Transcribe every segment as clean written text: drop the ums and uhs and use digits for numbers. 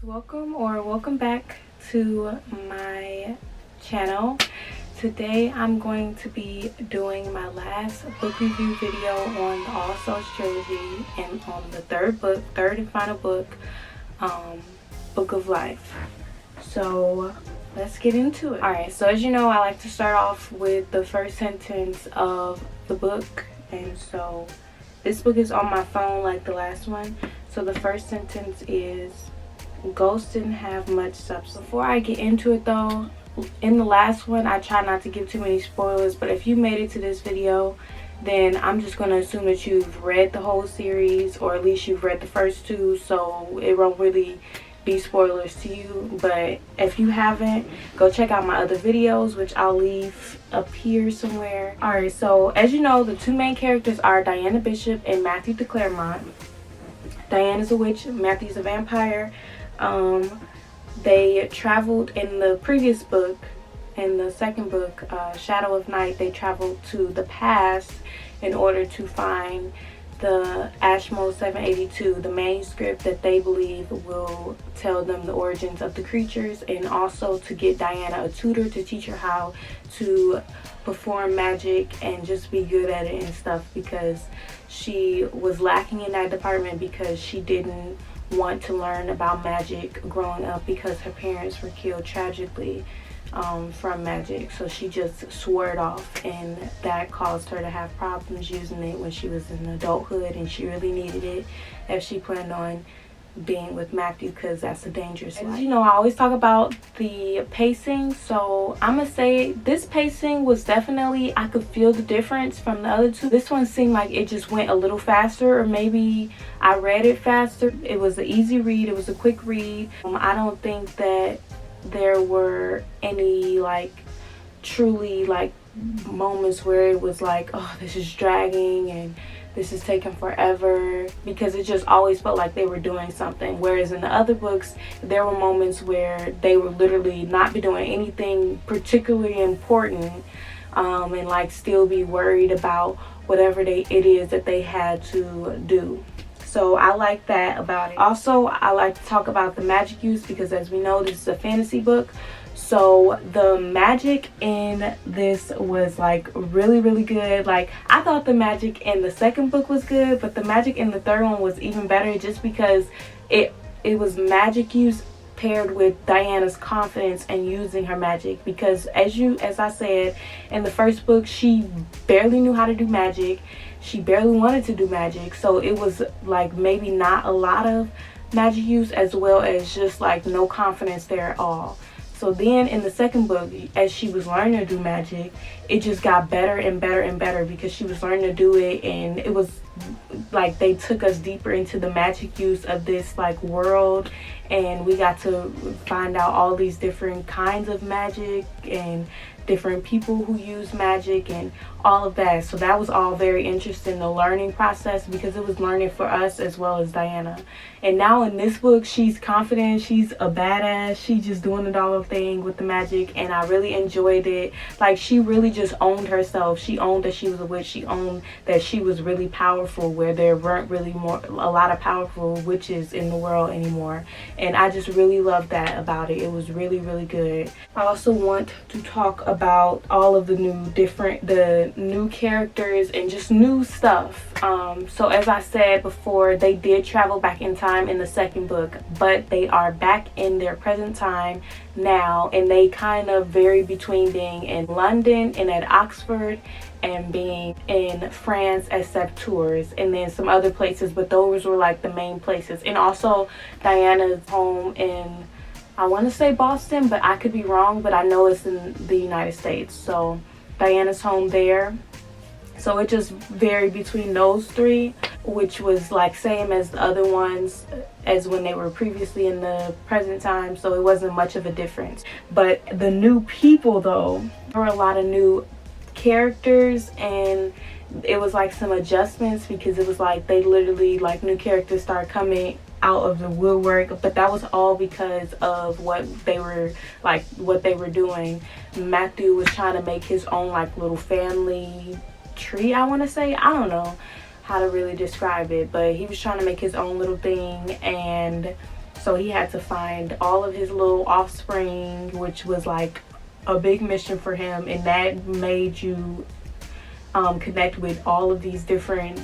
Welcome back to my channel. Today I'm going to be doing my last book review video on the All Souls Trilogy and on the third and final book, Book of Life. So let's get into it. Alright, so as you know, I like to start off with the first sentence of the book, and so this book is on my phone like the last one. So the first sentence is, ghosts didn't have much substance. Before I get into it though, in the last one I try not to give too many spoilers, but if you made it to this video, then I'm just going to assume that you've read the whole series, or at least you've read the first two, so it won't really be spoilers to you. But if you haven't, go check out my other videos, which I'll leave up here somewhere. Alright, so as you know, the two main characters are Diana Bishop and Matthew de Claremont. Diana's a witch, Matthew's a vampire. They traveled in the previous book, in the second book, Shadow of Night. They traveled to the past in order to find the Ashmole 782, the manuscript that they believe will tell them the origins of the creatures, and also to get Diana a tutor to teach her how to perform magic and just be good at it and stuff, because she was lacking in that department because she didn't want to learn about magic growing up because her parents were killed tragically from magic. So she just swore it off, and that caused her to have problems using it when she was in adulthood, and she really needed it if she planned on being with Matthew, because that's a dangerous life. As you know, I always talk about the pacing, so I'm gonna say this pacing was definitely, I could feel the difference from the other two. This one seemed like it just went a little faster, or maybe I read it faster. It was an easy read, it was a quick read. I don't think that there were any like truly like moments where it was like, oh, this is dragging and this is taking forever, because it just always felt like they were doing something. Whereas in the other books, there were moments where they would literally not be doing anything particularly important, and like still be worried about whatever it is that they had to do. So I like that about it. Also, I like to talk about the magic use, because as we know, this is a fantasy book. So the magic in this was like really good. Like, I thought the magic in the second book was good, but the magic in the third one was even better, just because it was magic use paired with Diana's confidence and using her magic. Because as I said, in the first book, she barely knew how to do magic. She barely wanted to do magic, so it was like maybe not a lot of magic use, as well as just like no confidence there at all. So then in the second book, as she was learning to do magic, it just got better and better and better, because she was learning to do it, and it was like they took us deeper into the magic use of this like world, and we got to find out all these different kinds of magic and different people who use magic and all of that. So that was all very interesting, the learning process, because it was learning for us as well as Diana. And now in this book, she's confident, she's a badass, she's just doing the dollar thing with the magic, and I really enjoyed it. Like, she really just owned herself. She owned that she was a witch. She owned that she was really powerful, where there weren't really a lot of powerful witches in the world anymore. And I just really loved that about it. It was really good. I also want to talk about all of the new characters and just new stuff. So as I said before, they did travel back in time in the second book, but they are back in their present time now, and they kind of vary between being in London and at Oxford, and being in France at Tours, and then some other places, but those were like the main places. And also Diana's home in, I want to say Boston, but I could be wrong, but I know it's in the United States. So Diana's home there. So it just varied between those three, which was like same as the other ones as when they were previously in the present time. So it wasn't much of a difference. But the new people though, there were a lot of new characters, and it was like some adjustments, because it was like they literally, like, new characters started coming out of the woodwork, but that was all because of what they were doing. Matthew was trying to make his own like little family tree, I want to say. I don't know how to really describe it, but he was trying to make his own little thing, and so So he had to find all of his little offspring, which was like a big mission for him, and that made you connect with all of these different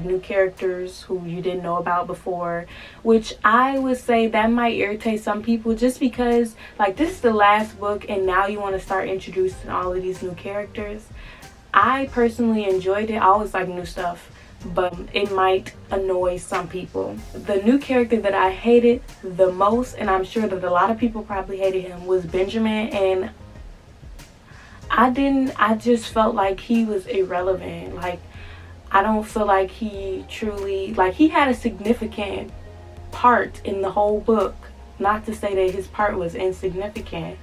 new characters who you didn't know about before, which I would say that might irritate some people, just because like this is the last book and now you want to start introducing all of these new characters. I personally enjoyed it. I always like new stuff, but it might annoy some people. The new character that I hated the most, and I'm sure that a lot of people probably hated him, was Benjamin. And I just felt like he was irrelevant. Like, I don't feel like he truly, like, he had a significant part in the whole book. Not to say that his part was insignificant,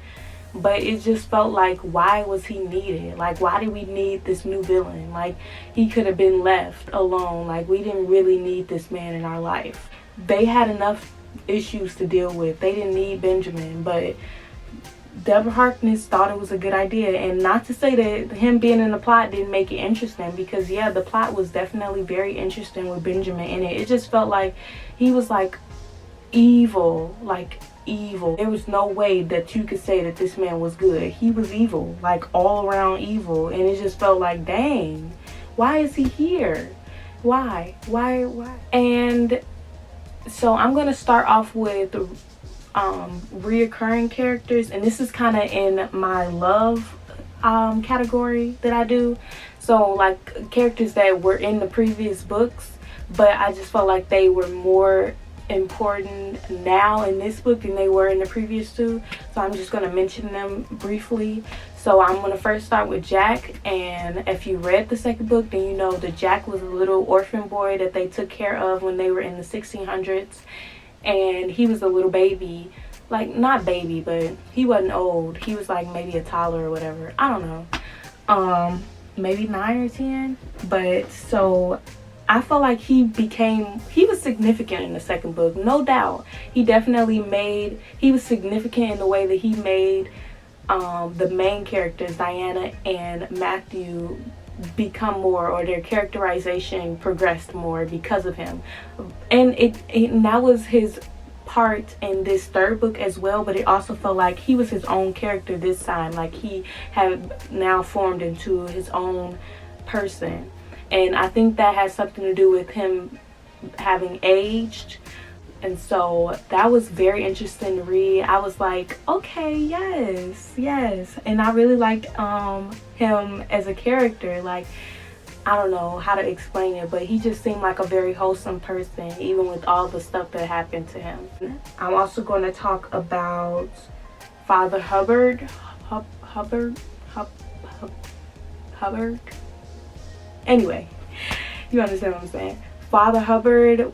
but it just felt like, why was he needed? Like, why did we need this new villain? Like, he could have been left alone. Like, we didn't really need this man in our life. They had enough issues to deal with. They didn't need Benjamin, but Deborah Harkness thought it was a good idea. And not to say that him being in the plot didn't make it interesting, because yeah, the plot was definitely very interesting with Benjamin in it. It just felt like he was like evil, like evil. There was no way that you could say that this man was good. He was evil, like all around evil. And it just felt like, dang, why is he here? Why? And so I'm gonna start off with reoccurring characters, and this is kind of in my love category that I do. So like characters that were in the previous books, but I just felt like they were more important now in this book than they were in the previous two. So I'm just going to mention them briefly. So I'm going to first start with Jack, and if you read the second book, then you know that Jack was a little orphan boy that they took care of when they were in the 1600s. And he was a little baby, like not baby, but he wasn't old. He was like maybe a toddler or whatever. I don't know. Maybe 9 or 10. But so I felt like he was significant in the second book, no doubt. He was significant in the way that he made the main characters, Diana and Matthew, become more, or their characterization progressed more because of him. And that was his part in this third book as well, but it also felt like he was his own character this time. Like he had now formed into his own person. And I think that has something to do with him having aged. And so that was very interesting to read. I was like, okay, yes. And I really liked him as a character. Like, I don't know how to explain it, but he just seemed like a very wholesome person, even with all the stuff that happened to him. I'm also going to talk about Father Hubbard. Hubbard. Anyway, you understand what I'm saying. Father Hubbard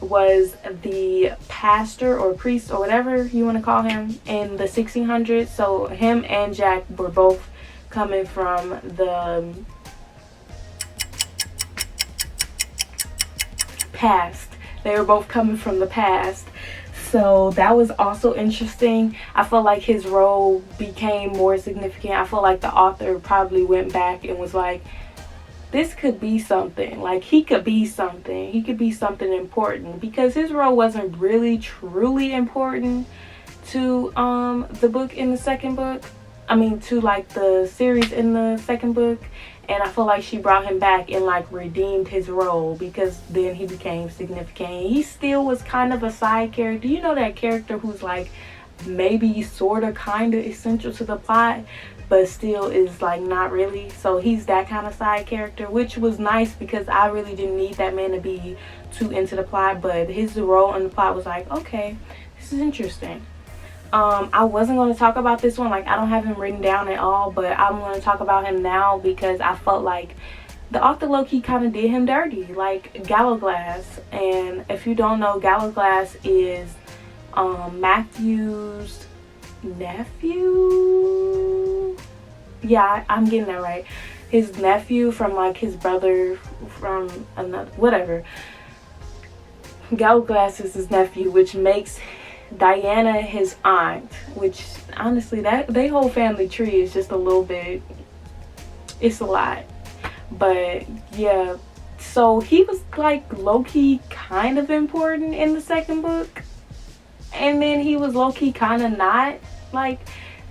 was the pastor or priest or whatever you want to call him in the 1600s. So him and Jack were both coming from the past. They were both coming from the past. So that was also interesting. I felt like his role became more significant. I felt like the author probably went back and was like, this could be something. Like, he could be something. He could be something important, because his role wasn't really truly important to the book in the second book. I mean, to like the series in the second book. And I feel like she brought him back and like redeemed his role, because then he became significant. He still was kind of a side character. You know, that character who's like maybe sort of kind of essential to the plot, but still is like not really. So he's that kind of side character, which was nice, because I really didn't need that man to be too into the plot, but his role in the plot was like, okay, this is interesting. I wasn't going to talk about this one, like I don't have him written down at all, but I'm going to talk about him now because I felt like the author low-key kind of did him dirty, like Gala Glass. And if you don't know, Gala Glass is Matthew's nephew. Yeah, I'm getting that right. His nephew from like his brother from another, whatever. Gala Glass is his nephew, which makes Diana his aunt, which honestly, that they whole family tree is just a little bit, it's a lot. But yeah, so he was like low-key kind of important in the second book. And then he was low-key kind of not like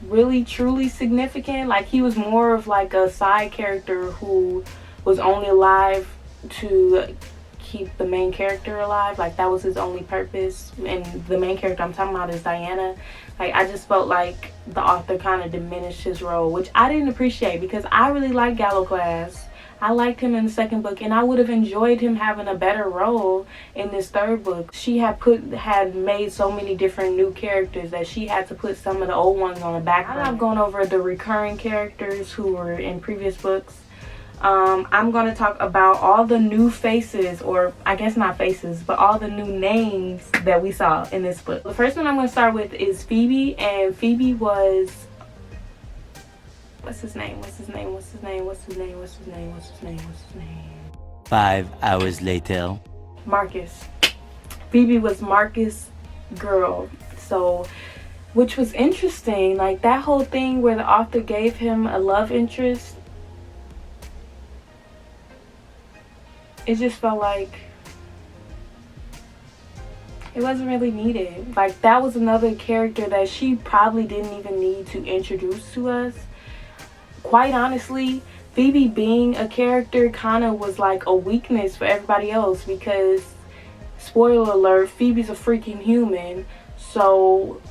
really truly significant. Like he was more of like a side character who was only alive to keep the main character alive. Like that was his only purpose. And the main character I'm talking about is Diana. Like I just felt like the author kind of diminished his role, which I didn't appreciate because I really like Gala Glass. I liked him in the second book, and I would have enjoyed him having a better role in this third book. She had made so many different new characters that she had to put some of the old ones on the back burner. I've gone over the recurring characters who were in previous books. I'm going to talk about all the new faces, or I guess not faces, but all the new names that we saw in this book. The first one I'm going to start with is Phoebe, and Phoebe was... What's his name? 5 hours later. Marcus. Phoebe was Marcus' girl. So, which was interesting. Like that whole thing where the author gave him a love interest. It just felt like it wasn't really needed. Like that was another character that she probably didn't even need to introduce to us. Quite honestly, Phoebe being a character kind of was like a weakness for everybody else because, spoiler alert, Phoebe's a freaking human. So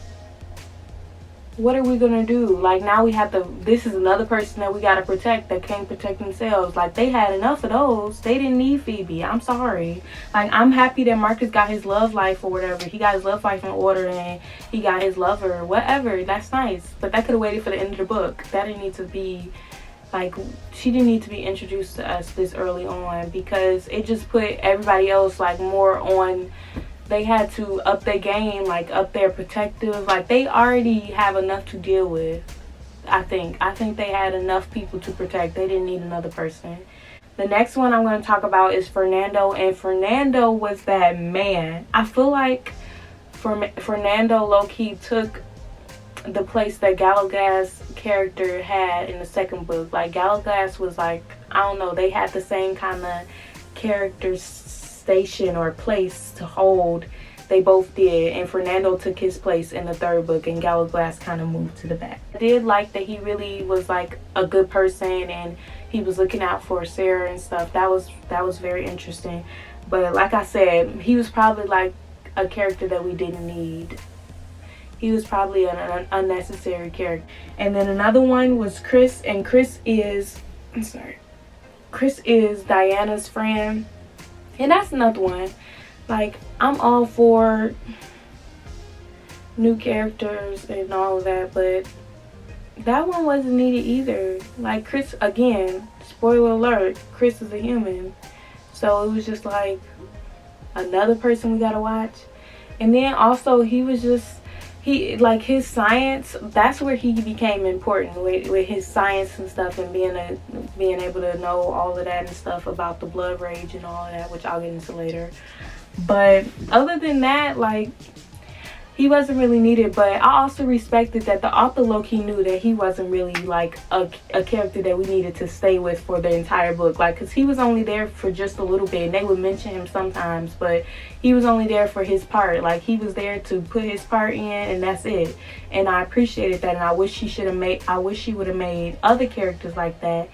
what are we gonna do? Like now we have to, this is another person that we gotta protect that can't protect themselves. Like they had enough of those. They didn't need Phoebe. I'm sorry. Like I'm happy that Marcus got his love life or whatever. He got his love life in order and he got his lover, whatever. That's nice. But that could have waited for the end of the book. That didn't need to be, like, she didn't need to be introduced to us this early on because it just put everybody else like more on. They had to up their game, like up their protective. Like they already have enough to deal with. I think they had enough people to protect. They didn't need another person. The next one I'm going to talk about is Fernando, and Fernando was that man. I feel like Fernando low-key took the place that Gala Glass character had in the second book. Like Gala Glass was like, I don't know, they had the same kind of characters station or place to hold. They both did, and Fernando took his place in the third book and Gala Glass kind of moved to the back. I did like that he really was like a good person and he was looking out for Sarah and stuff. That was very interesting. But like I said, he was probably like a character that we didn't need. He was probably an unnecessary character. And then another one was Chris, and Chris is Diana's friend. And that's another one. Like, I'm all for new characters and all of that, but that one wasn't needed either. Like, Chris, again, spoiler alert, Chris is a human. So it was just like another person we gotta watch. And then also he was just, like his science, that's where he became important with his science and stuff, and being able to know all of that and stuff about the blood rage and all of that, which I'll get into later. But other than that, like, he wasn't really needed. But I also respected that the author low-key knew that he wasn't really like a character that we needed to stay with for the entire book. Like, because he was only there for just a little bit, and they would mention him sometimes, but he was only there for his part. Like, he was there to put his part in, and that's it. And I appreciated that, and I wish she would have made other characters like that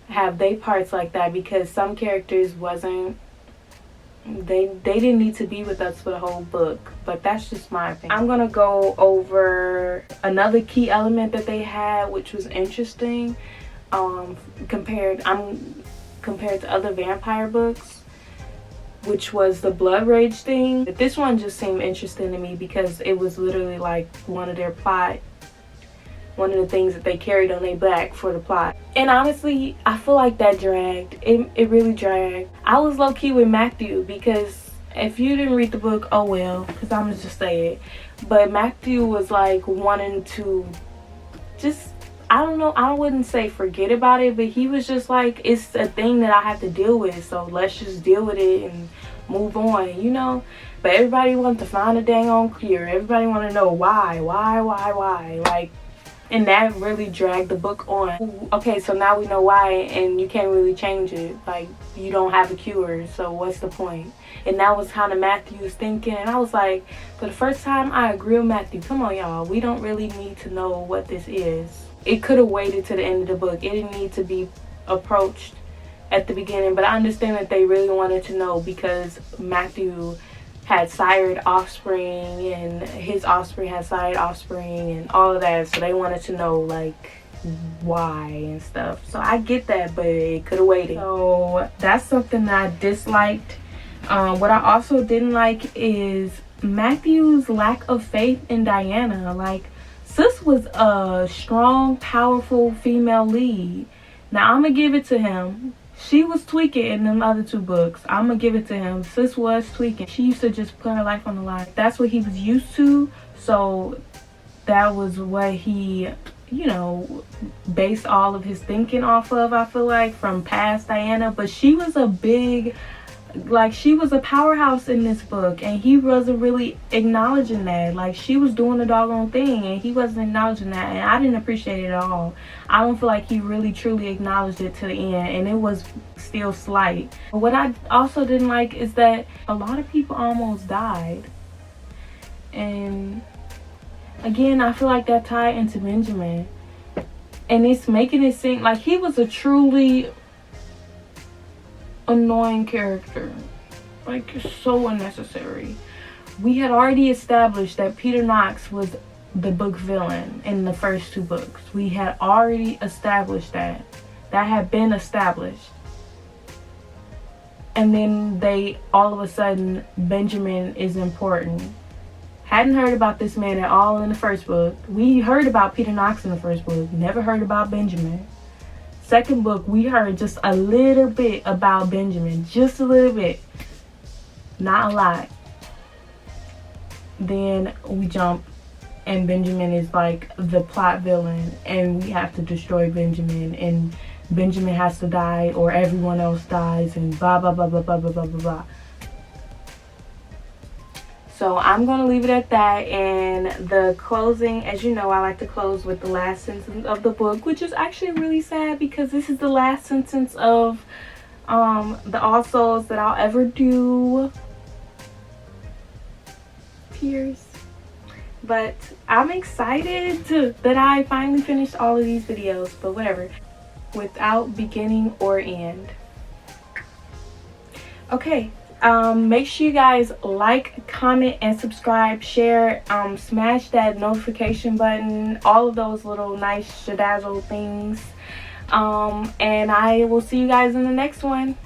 have their parts like that, because some characters wasn't, they didn't need to be with us for the whole book. But that's just my opinion. I'm gonna go over another key element that they had, which was interesting compared to other vampire books, which was the blood rage thing. But this one just seemed interesting to me because it was literally like one of their plot, one of the things that they carried on their back for the plot. And honestly, I feel like that dragged. It really dragged. I was low-key with Matthew, because if you didn't read the book, oh well, because I'm gonna just say it. But Matthew was like wanting to just, I don't know, I wouldn't say forget about it, but he was just like, it's a thing that I have to deal with, so let's just deal with it and move on, you know? But everybody wanted to find a dang on cure. Everybody want to know why. Like, And that really dragged the book on. Okay, so now we know why, and you can't really change it. Like, you don't have a cure, so what's the point? And that was kind of Matthew's thinking. And I was like, for the first time, I agree with Matthew. Come on, y'all. We don't really need to know what this is. It could have waited to the end of the book. It didn't need to be approached at the beginning. But I understand that they really wanted to know because Matthew had sired offspring and his offspring had sired offspring and all of that, so they wanted to know like why and stuff. So I get that, but it could have waited. So that's something that I disliked. What I also didn't like is Matthew's lack of faith in Diana. Like, sis was a strong, powerful female lead. Now I'm gonna give it to him. She was tweaking in them other two books. I'm gonna give it to him. Sis was tweaking. She used to just put her life on the line. That's what he was used to. So that was what he, you know, based all of his thinking off of, I feel like, from past Diana. But she was a big, like, she was a powerhouse in this book, and he wasn't really acknowledging that. Like, she was doing the doggone thing, and he wasn't acknowledging that, and I didn't appreciate it at all. I don't feel like he really truly acknowledged it to the end, and it was still slight. But what I also didn't like is that a lot of people almost died, and again, I feel like that tied into Benjamin, and it's making it seem like he was a truly annoying character. Like, it's so unnecessary. We had already established that Peter Knox was the book villain in the first two books. We had already established that. That had been established. And then they, all of a sudden, Benjamin is important. Hadn't heard about this man at all in the first book. We heard about Peter Knox in the first book. Never heard about Benjamin. Second book, we heard just a little bit about Benjamin. Just a little bit. Not a lot. Then we jump, and Benjamin is like the plot villain, and we have to destroy Benjamin, and Benjamin has to die, or everyone else dies, and blah, blah, blah, blah, blah, blah, blah, blah, blah. So I'm going to leave it at that, and the closing, as you know, I like to close with the last sentence of the book, which is actually really sad because this is the last sentence of the All Souls that I'll ever do. Tears. But I'm excited that I finally finished all of these videos, but whatever. Without beginning or end. Okay. Make sure you guys like, comment, and subscribe, share, smash that notification button, all of those little nice shadazzle things. And I will see you guys in the next one.